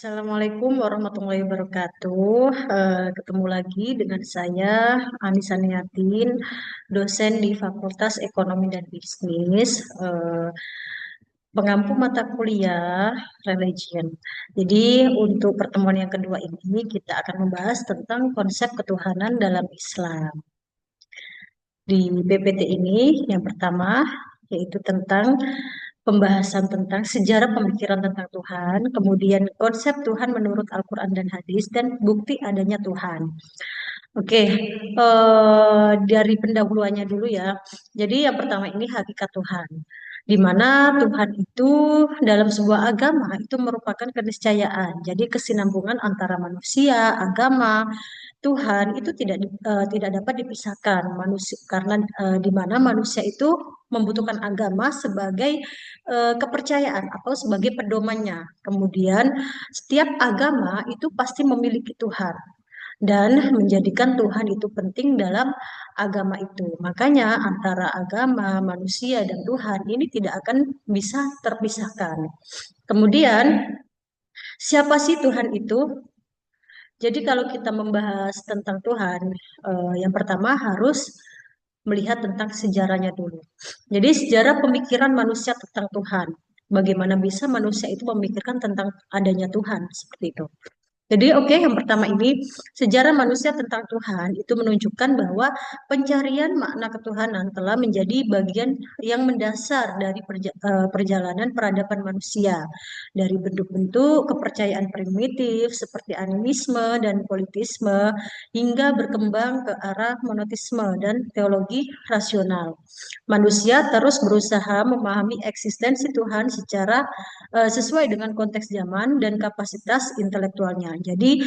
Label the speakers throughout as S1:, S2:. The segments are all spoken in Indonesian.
S1: Assalamualaikum warahmatullahi wabarakatuh. Ketemu lagi dengan saya, Anissa Niatin, dosen di Fakultas Ekonomi dan Bisnis, pengampu mata kuliah Religion. Jadi untuk pertemuan yang kedua ini kita akan membahas tentang konsep ketuhanan dalam Islam. Di PPT ini yang pertama yaitu tentang pembahasan tentang sejarah pemikiran tentang Tuhan, kemudian konsep Tuhan menurut Al-Quran dan hadis, dan bukti adanya Tuhan. Oke, dari pendahuluannya dulu ya. Jadi yang pertama ini hakikat Tuhan, di mana Tuhan itu dalam sebuah agama itu merupakan keniscayaan. Jadi kesinambungan antara manusia, agama, Tuhan itu tidak dapat dipisahkan manusia karena di mana manusia itu membutuhkan agama sebagai kepercayaan atau sebagai pedomannya. Kemudian setiap agama itu pasti memiliki Tuhan dan menjadikan Tuhan itu penting dalam agama itu. Makanya antara agama, manusia dan Tuhan ini tidak akan bisa terpisahkan. Kemudian siapa sih Tuhan itu? Jadi kalau kita membahas tentang Tuhan, yang pertama harus melihat tentang sejarahnya dulu. Jadi sejarah pemikiran manusia tentang Tuhan. Bagaimana bisa manusia itu memikirkan tentang adanya Tuhan seperti itu. Jadi oke, yang pertama ini sejarah manusia tentang Tuhan itu menunjukkan bahwa pencarian makna ketuhanan telah menjadi bagian yang mendasar dari perjalanan peradaban manusia dari bentuk-bentuk kepercayaan primitif seperti animisme dan politisme hingga berkembang ke arah monotisme dan teologi rasional. Manusia terus berusaha memahami eksistensi Tuhan secara sesuai dengan konteks zaman dan kapasitas intelektualnya. Jadi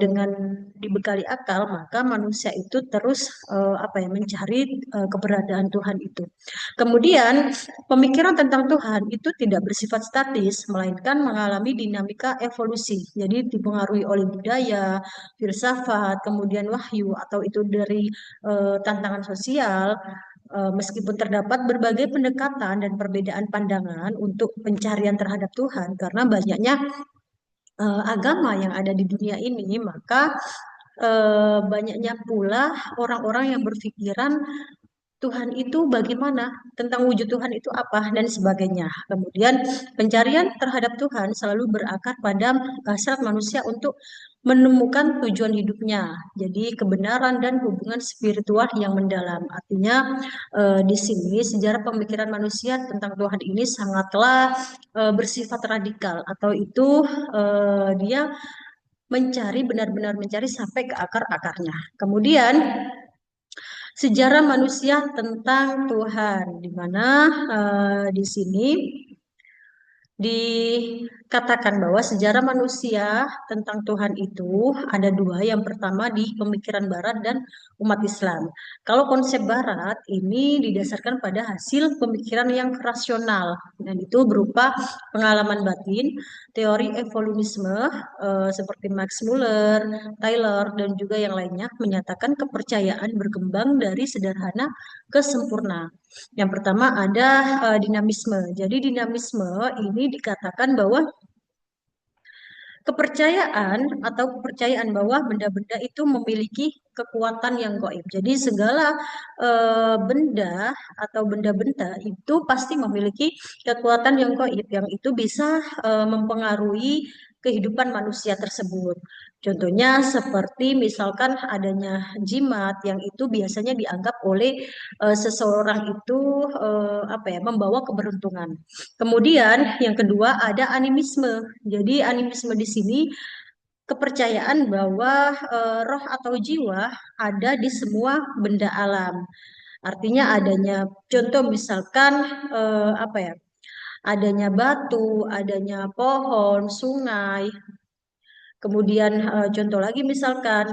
S1: dengan dibekali akal, maka manusia itu terus mencari keberadaan Tuhan itu. Kemudian pemikiran tentang Tuhan itu tidak bersifat statis, melainkan mengalami dinamika evolusi. Jadi dipengaruhi oleh budaya, filsafat, kemudian wahyu atau itu dari tantangan sosial. Meskipun terdapat berbagai pendekatan dan perbedaan pandangan untuk pencarian terhadap Tuhan, karena banyaknya agama yang ada di dunia ini, maka banyaknya pula orang-orang yang berpikiran Tuhan itu bagaimana, tentang wujud Tuhan itu apa, dan sebagainya. Kemudian pencarian terhadap Tuhan selalu berakar pada hasrat manusia untuk menemukan tujuan hidupnya. Jadi kebenaran dan hubungan spiritual yang mendalam. Artinya di sini sejarah pemikiran manusia tentang Tuhan ini sangatlah bersifat radikal, atau itu dia mencari benar-benar mencari sampai ke akar-akarnya. Kemudian sejarah manusia tentang Tuhan, di mana di sini dikatakan bahwa sejarah manusia tentang Tuhan itu ada dua. Yang pertama di pemikiran Barat dan umat Islam. Kalau konsep Barat ini didasarkan pada hasil pemikiran yang rasional, dan itu berupa pengalaman batin, teori evolusionisme seperti Max Muller, Taylor, dan juga yang lainnya menyatakan kepercayaan berkembang dari sederhana ke sempurna. Yang pertama ada dinamisme. Jadi dinamisme ini dikatakan bahwa kepercayaan bahwa benda-benda itu memiliki kekuatan yang gaib. Jadi segala benda atau benda-benda itu pasti memiliki kekuatan yang gaib yang itu bisa mempengaruhi kehidupan manusia tersebut. Contohnya seperti misalkan adanya jimat yang itu biasanya dianggap oleh seseorang itu membawa keberuntungan. Kemudian yang kedua ada animisme. Jadi animisme di sini kepercayaan bahwa roh atau jiwa ada di semua benda alam. Artinya adanya contoh misalkan eh, apa ya? Adanya batu, adanya pohon, sungai. Kemudian contoh lagi misalkan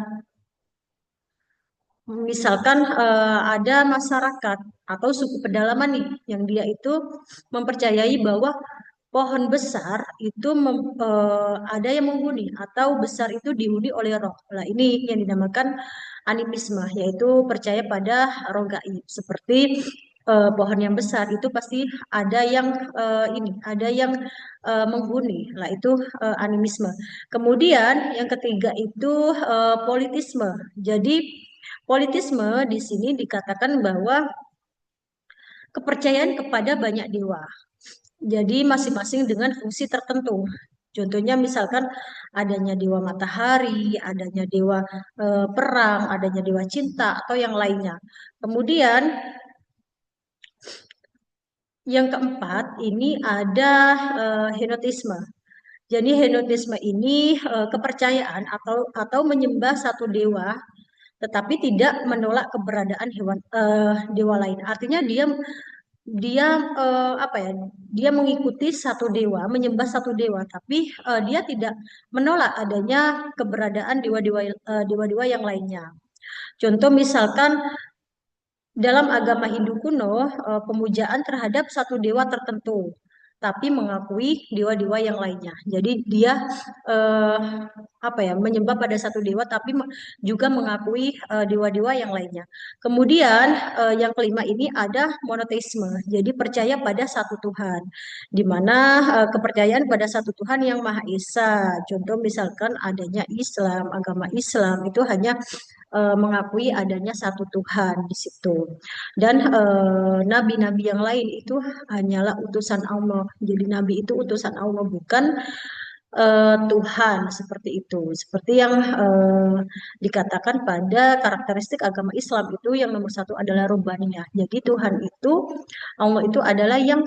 S1: ada masyarakat atau suku pedalaman nih yang dia itu mempercayai bahwa pohon besar itu ada yang menghuni atau besar itu dihuni oleh roh. Nah, ini yang dinamakan animisme, yaitu percaya pada roh gaib. Seperti pohon yang besar itu pasti ada yang ada yang menghuni. Lah itu animisme. Kemudian yang ketiga itu politisme. Jadi politisme di sini dikatakan bahwa kepercayaan kepada banyak dewa. Jadi masing-masing dengan fungsi tertentu. Contohnya misalkan adanya dewa matahari, adanya dewa perang, adanya dewa cinta atau yang lainnya. Kemudian yang keempat ini ada henotisme. Jadi henotisme ini kepercayaan atau menyembah satu dewa tetapi tidak menolak keberadaan dewa lain. Artinya dia dia apa ya? Dia mengikuti satu dewa, menyembah satu dewa, tapi dia tidak menolak adanya keberadaan dewa-dewa yang lainnya. Contoh misalkan dalam agama Hindu kuno, pemujaan terhadap satu dewa tertentu, tapi mengakui dewa-dewa yang lainnya. Jadi dia eh, apa ya, menyembah pada satu dewa, tapi juga mengakui dewa-dewa yang lainnya. Kemudian yang kelima ini ada monoteisme. Jadi percaya pada satu Tuhan, di mana kepercayaan pada satu Tuhan yang Maha Esa. Contoh misalkan adanya Islam, agama Islam itu hanya mengakui adanya satu Tuhan di situ. Dan nabi-nabi yang lain itu hanyalah utusan Allah. Jadi nabi itu utusan Allah, bukan Tuhan, seperti itu. Seperti yang dikatakan pada karakteristik agama Islam itu yang nomor satu adalah rubaniyah. Jadi Tuhan itu, Allah itu adalah yang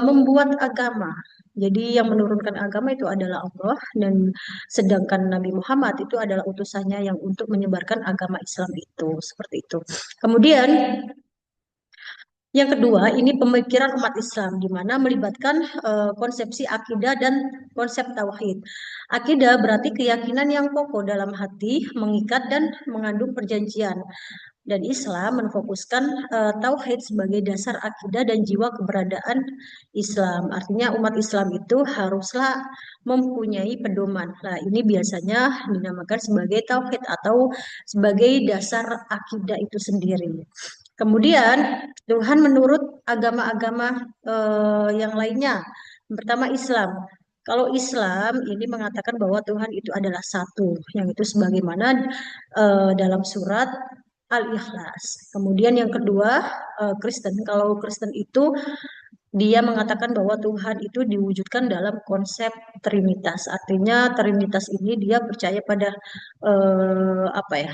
S1: membuat agama. Jadi yang menurunkan agama itu adalah Allah, dan sedangkan Nabi Muhammad itu adalah utusannya yang untuk menyebarkan agama Islam itu, seperti itu. Kemudian yang kedua, ini pemikiran umat Islam, di mana melibatkan konsepsi akidah dan konsep tauhid. Akidah berarti keyakinan yang kokoh dalam hati, mengikat dan mengandung perjanjian. Dan Islam menfokuskan tauhid sebagai dasar akidah dan jiwa keberadaan Islam. Artinya umat Islam itu haruslah mempunyai pedoman. Nah, ini biasanya dinamakan sebagai tauhid atau sebagai dasar akidah itu sendiri. Kemudian Tuhan menurut agama-agama yang lainnya. Yang pertama Islam. Kalau Islam ini mengatakan bahwa Tuhan itu adalah satu, yang itu sebagaimana dalam surat Al-Ikhlas. Kemudian yang kedua Kristen. Kalau Kristen itu dia mengatakan bahwa Tuhan itu diwujudkan dalam konsep Trinitas. Artinya Trinitas ini dia percaya pada apa ya?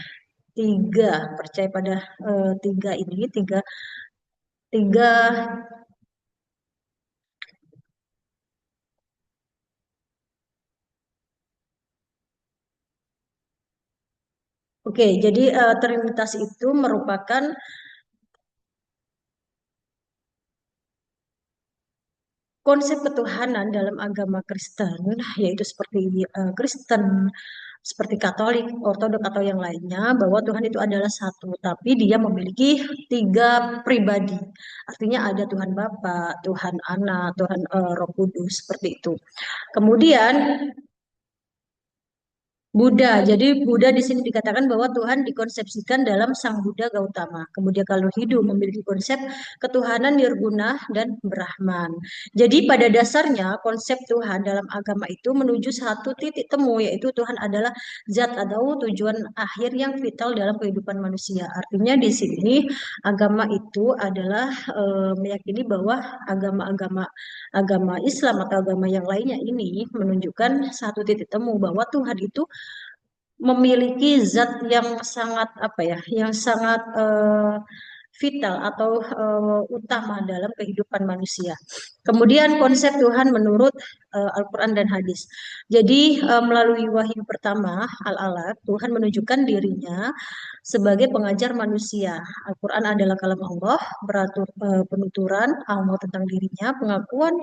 S1: Tiga, percaya pada tiga ini, tiga tiga. Oke, jadi Trinitas itu merupakan konsep ketuhanan dalam agama Kristen, yaitu seperti Kristen, seperti Katolik, Ortodok atau yang lainnya, bahwa Tuhan itu adalah satu, tapi dia memiliki tiga pribadi. Artinya ada Tuhan Bapa, Tuhan Anak, Tuhan Roh Kudus, seperti itu. Kemudian Buddha. Jadi Buddha di sini dikatakan bahwa Tuhan dikonsepsikan dalam Sang Buddha Gautama. Kemudian kalau Hindu memiliki konsep ketuhanan nirguna dan Brahman. Jadi pada dasarnya konsep Tuhan dalam agama itu menuju satu titik temu, yaitu Tuhan adalah zat atau tujuan akhir yang vital dalam kehidupan manusia. Artinya di sini agama itu adalah meyakini bahwa agama Islam atau agama yang lainnya ini menunjukkan satu titik temu bahwa Tuhan itu memiliki zat yang sangat apa ya, yang sangat vital atau utama dalam kehidupan manusia. Kemudian konsep Tuhan menurut Al-Quran dan hadis. Jadi melalui wahyu pertama Al-Alaq, Tuhan menunjukkan dirinya sebagai pengajar manusia. Al-Quran adalah kalam Allah, beratur penuturan Allah tentang dirinya, pengakuan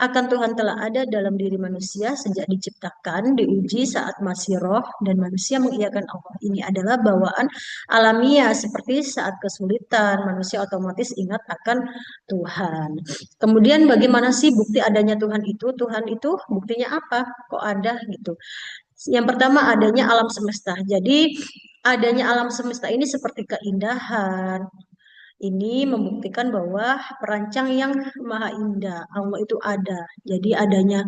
S1: akan Tuhan telah ada dalam diri manusia sejak diciptakan, diuji saat masih roh, dan manusia mengiyakan Allah. Ini adalah bawaan alamiah, seperti saat kesulitan, manusia otomatis ingat akan Tuhan. Kemudian bagaimana sih bukti adanya Tuhan itu? Tuhan itu buktinya apa? Kok ada gitu? Yang pertama adanya alam semesta. Jadi adanya alam semesta ini seperti keindahan, Ini membuktikan bahwa perancang yang maha indah, Allah itu ada. Jadi adanya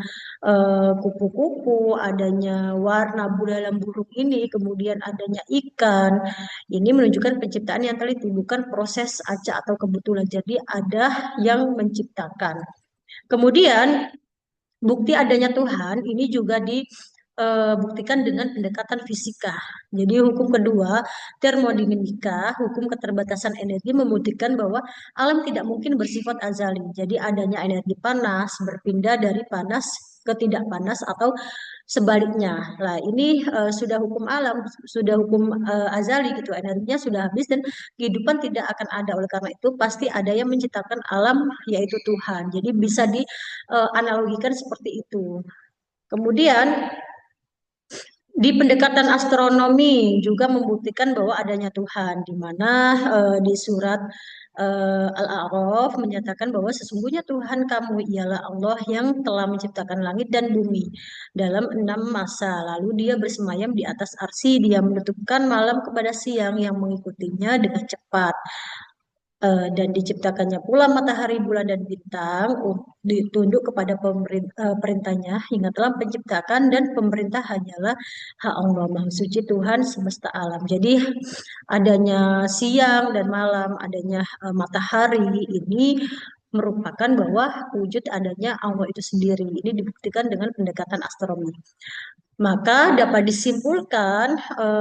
S1: kupu-kupu, adanya warna dalam burung ini, kemudian adanya ikan. Ini menunjukkan penciptaan yang teliti, bukan proses acak atau kebetulan. Jadi ada yang menciptakan. Kemudian bukti adanya Tuhan ini juga dibuktikan dengan pendekatan fisika. Jadi hukum kedua, termodinamika, hukum keterbatasan energi membuktikan bahwa alam tidak mungkin bersifat azali. Jadi adanya energi panas berpindah dari panas ke tidak panas atau sebaliknya. Nah, ini sudah hukum alam, sudah hukum azali gitu. Energinya sudah habis dan kehidupan tidak akan ada. Oleh karena itu pasti ada yang menciptakan alam yaitu Tuhan. Jadi bisa dianalogikan seperti itu. Kemudian di pendekatan astronomi juga membuktikan bahwa adanya Tuhan, di mana di surat Al-A'raf menyatakan bahwa sesungguhnya Tuhan kamu ialah Allah yang telah menciptakan langit dan bumi dalam 6 masa. Lalu dia bersemayam di atas arsy, dia menutupkan malam kepada siang yang mengikutinya dengan cepat. Dan diciptakannya pula matahari, bulan, dan bintang ditunduk kepada perintahnya. Ingatlah penciptakan dan pemerintah hanyalah hak Allah Maha Suci Tuhan semesta alam. Jadi adanya siang dan malam, adanya matahari ini merupakan bahwa wujud adanya Allah itu sendiri. Ini dibuktikan dengan pendekatan astronomi. Maka dapat disimpulkan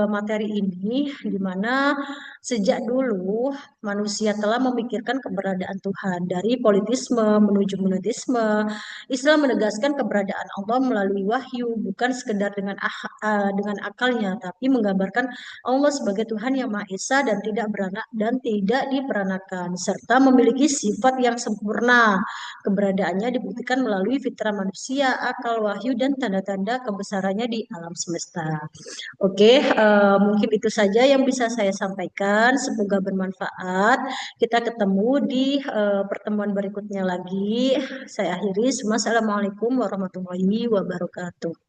S1: materi ini di mana sejak dulu manusia telah memikirkan keberadaan Tuhan dari politisme menuju monoteisme. Islam menegaskan keberadaan Allah melalui wahyu bukan sekedar dengan akalnya tapi menggambarkan Allah sebagai Tuhan yang Maha Esa dan tidak beranak dan tidak diperanakan serta memiliki sifat yang sempurna. Keberadaannya dibuktikan melalui fitrah manusia, akal, wahyu, dan tanda-tanda kebesarannya di alam semesta. Oke, mungkin itu saja yang bisa saya sampaikan. Semoga bermanfaat. Kita ketemu di pertemuan berikutnya lagi. Saya akhiri. Assalamualaikum warahmatullahi wabarakatuh.